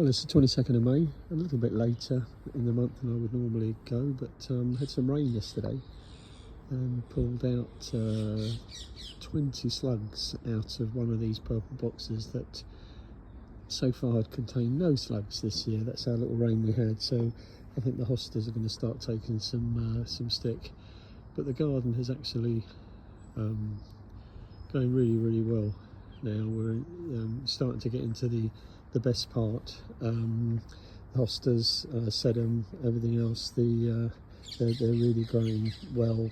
Well, it's the 22nd of May, a little bit later in the month than I would normally go, but had some rain yesterday and pulled out 20 slugs out of one of these purple boxes that so far had contained no slugs this year. That's how little rain we had, so I think the hostas are going to start taking some stick. But the garden has actually going really well now. We're starting to get into the best part. The hostas, sedum, everything else, they're really growing well.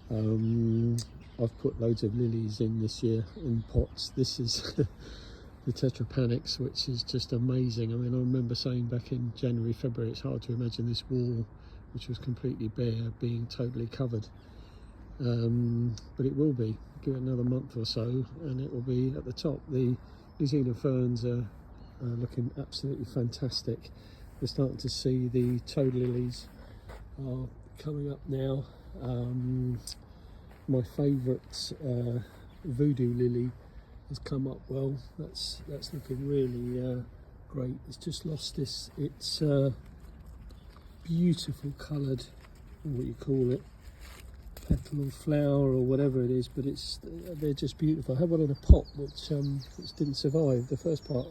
I've put loads of lilies in this year in pots. This is the Tetrapanax, which is just amazing. I mean, I remember saying back in January, February, it's hard to imagine this wall, which was completely bare, being totally covered. But it will be. Give it another month or so and it will be at the top. The New Zealand ferns are looking absolutely fantastic. We're starting to see the toad lilies are coming up now. My favourite voodoo lily has come up well. That's looking really great. It's just lost this. It's beautiful coloured, what you call it, petal or flower or whatever it is, but they're just beautiful. I had one in a pot which didn't survive. The first part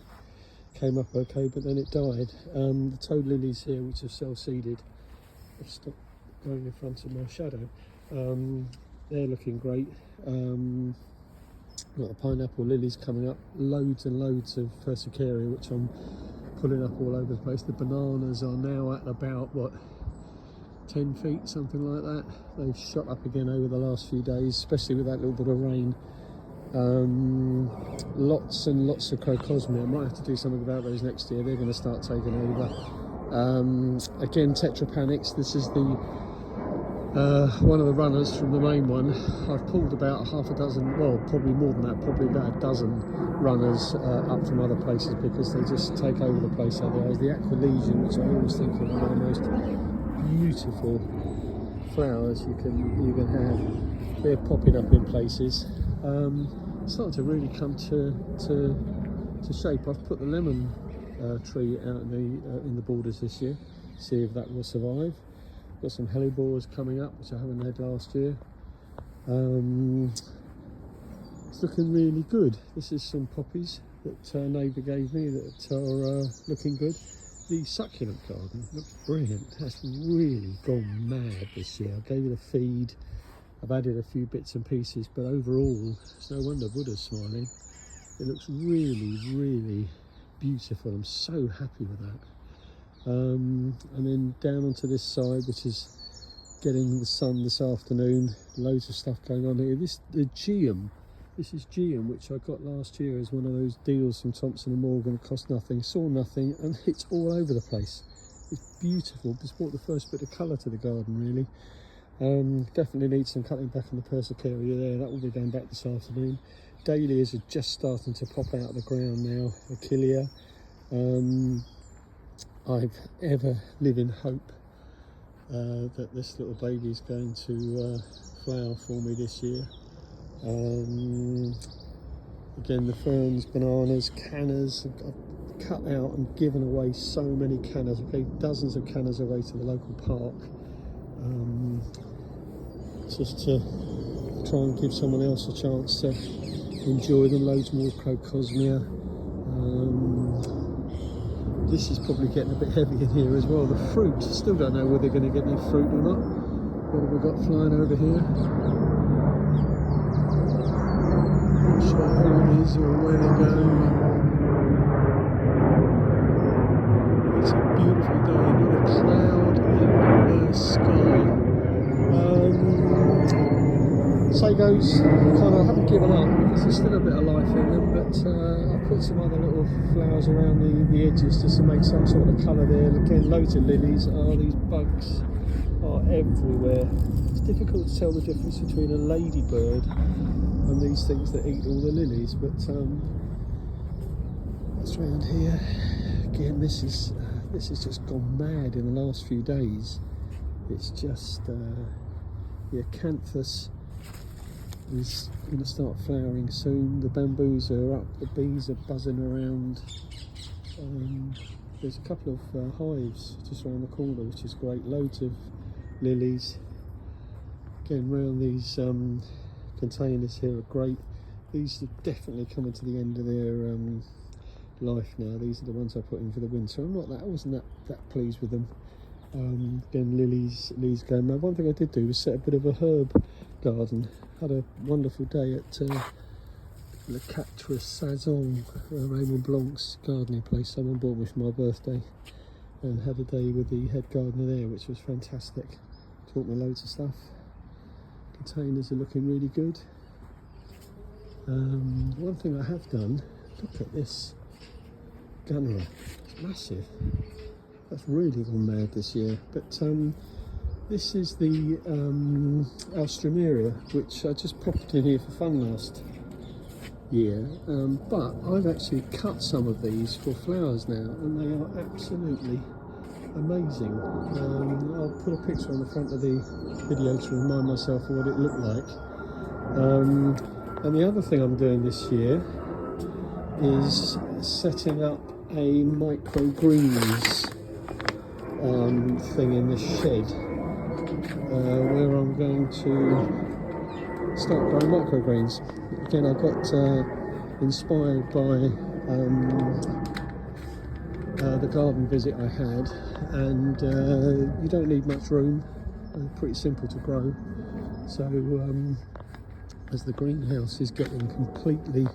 came up okay, but then it died. The toad lilies here, which are self-seeded, have stopped going in front of my shadow. They're looking great. Got the pineapple lilies coming up, loads and loads of Persicaria, which I'm pulling up all over the place. The bananas are now at about, what, 10 feet, something like that. They've shot up again over the last few days, especially with that little bit of rain. Lots and lots of Crocosmia. I might have to do something about those next year. They're going to start taking over. Again, Tetrapanax. This is the one of the runners from the main one. I've pulled about half a dozen, well, probably more than that, probably about a dozen runners up from other places because they just take over the place otherwise. The Aquilesian, which I always think are one of the most beautiful flowers you can have. They're popping up in places. Starting to really come to shape. I've put the lemon tree out in the borders this year, see if that will survive. Got some hellebores coming up, which I haven't had last year. It's looking really good. This is some poppies that neighbour gave me that are looking good. The succulent garden looks brilliant. That's really gone mad this year. I gave it a feed. I've added a few bits and pieces, but overall, it's no wonder Buddha's smiling. It looks really beautiful. I'm so happy with that. And then down onto this side, which is getting the sun this afternoon, loads of stuff going on here. This is Geum, which I got last year as one of those deals from Thompson & Morgan. It cost nothing, saw nothing, and it's all over the place. It's beautiful. Just brought the first bit of colour to the garden, really. Definitely need some cutting back on the Persicaria there. That will be done back this afternoon. Dahlias are just starting to pop out of the ground now. Achillea. I've ever live in hope that this little baby is going to flower for me this year. Again, the ferns, bananas, cannas. I've cut out and given away so many cannas. I gave dozens of cannas away to the local park, just to try and give someone else a chance to enjoy them. Loads more Crocosmia. This is probably getting a bit heavy in here as well. The fruit, still don't know whether they're going to get any fruit or not. What have we got flying over here? Not sure who it is or where they're going. It's a beautiful day, not a cloud in the sky. Sagos, kind of haven't given up because there's still a bit of life in them, but I've put some other little flowers around the edges just to make some sort of colour there. Again, loads of lilies. These bugs are everywhere. It's difficult to tell the difference between a ladybird and these things that eat all the lilies, but that's around here. Again, this is just gone mad in the last few days. It's just the acanthus is going to start flowering soon. The bamboos are up, the bees are buzzing around. there's a couple of hives just around the corner, which is great. Loads of lilies. Again, round these containers here are great. These are definitely coming to the end of their life now. These are the ones I put in for the winter. I wasn't that pleased with them. Again, lilies going mad. One thing I did do was set a bit of a herb garden. Had a wonderful day at Le Quatre Saisons, Raymond Blanc's gardening place. Someone bought me for my birthday, and had a day with the head gardener there, which was fantastic. Taught me loads of stuff. Containers are looking really good. One thing I have done, look at this Gunnera, it's massive. That's really gone mad this year. But this is the Alstroemeria, which I just popped in here for fun last year. But I've actually cut some of these for flowers now, and they are absolutely amazing. I'll put a picture on the front of the video to remind myself of what it looked like. And the other thing I'm doing this year is setting up a microgreens thing in the shed, where I'm going to start growing microgreens. Again, I got inspired by the garden visit I had, and you don't need much room, pretty simple to grow. So as the greenhouse is getting completely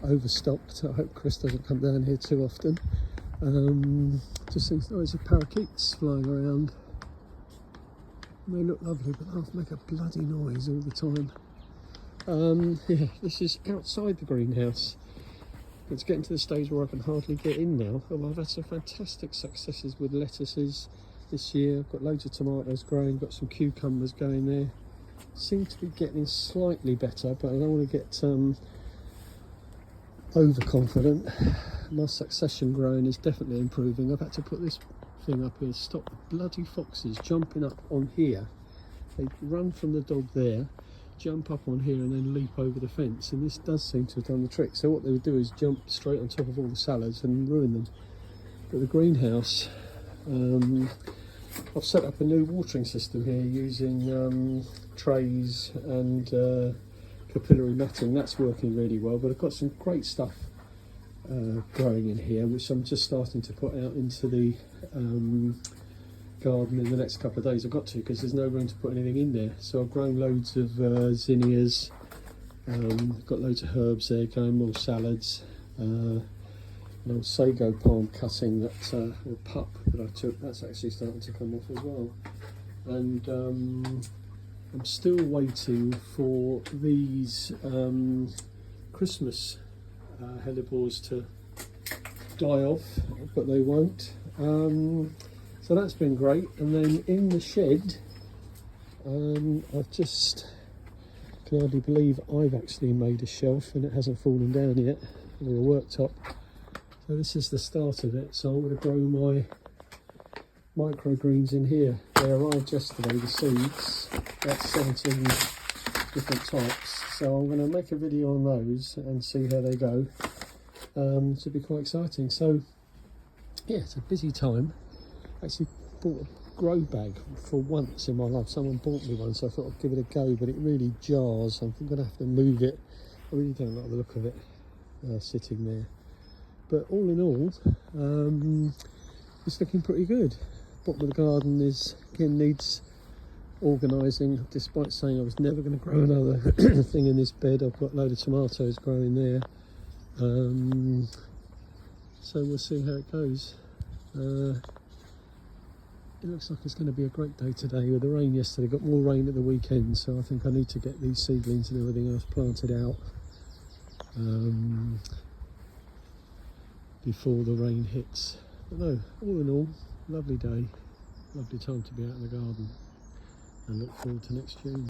overstocked, I hope Chris doesn't come down here too often. Just seems loads of parakeets flying around. They look lovely, but they'll make a bloody noise all the time. Yeah, this is outside the greenhouse. It's getting to the stage where I can hardly get in now. I've had some fantastic successes with lettuces this year. I've got loads of tomatoes growing, got some cucumbers going there. Seem to be getting slightly better, but I don't want to get overconfident. My succession growing is definitely improving. I've had to put this thing up here, stop the bloody foxes jumping up on here. They run from the dog there, jump up on here and then leap over the fence, and this does seem to have done the trick. So what they would do is jump straight on top of all the salads and ruin them. But the greenhouse, I've set up a new watering system here using trays and capillary matting. That's working really well, but I've got some great stuff growing in here, which I'm just starting to put out into the garden in the next couple of days. I've got to, because there's no room to put anything in there. So I've grown loads of zinnias, got loads of herbs there going, more salads, an old sago palm cutting that or pup that I took, that's actually starting to come off as well. And I'm still waiting for these Christmas hellebores to die off, but they won't. So that's been great. And then in the shed, I've just, can hardly believe I've actually made a shelf and it hasn't fallen down yet, or a worktop. So this is the start of it. So I'm going to grow my microgreens in here. They arrived yesterday, the seeds. That's 17 different types. So I'm going to make a video on those and see how they go. Should be quite exciting. So yeah, it's a busy time. Actually bought a grow bag for once in my life. Someone bought me one, so I thought I'd give it a go, but it really jars. I'm going to have to move it. I really don't like the look of it sitting there. But all in all, it's looking pretty good. Bottom of the garden is, again, needs organising, despite saying I was never going to grow another thing in this bed. I've got a load of tomatoes growing there. So we'll see how it goes. It looks like it's going to be a great day today with the rain yesterday. Got more rain at the weekend, so I think I need to get these seedlings and everything else planted out before the rain hits. But no, all in all, lovely day, lovely time to be out in the garden, and look forward to next June.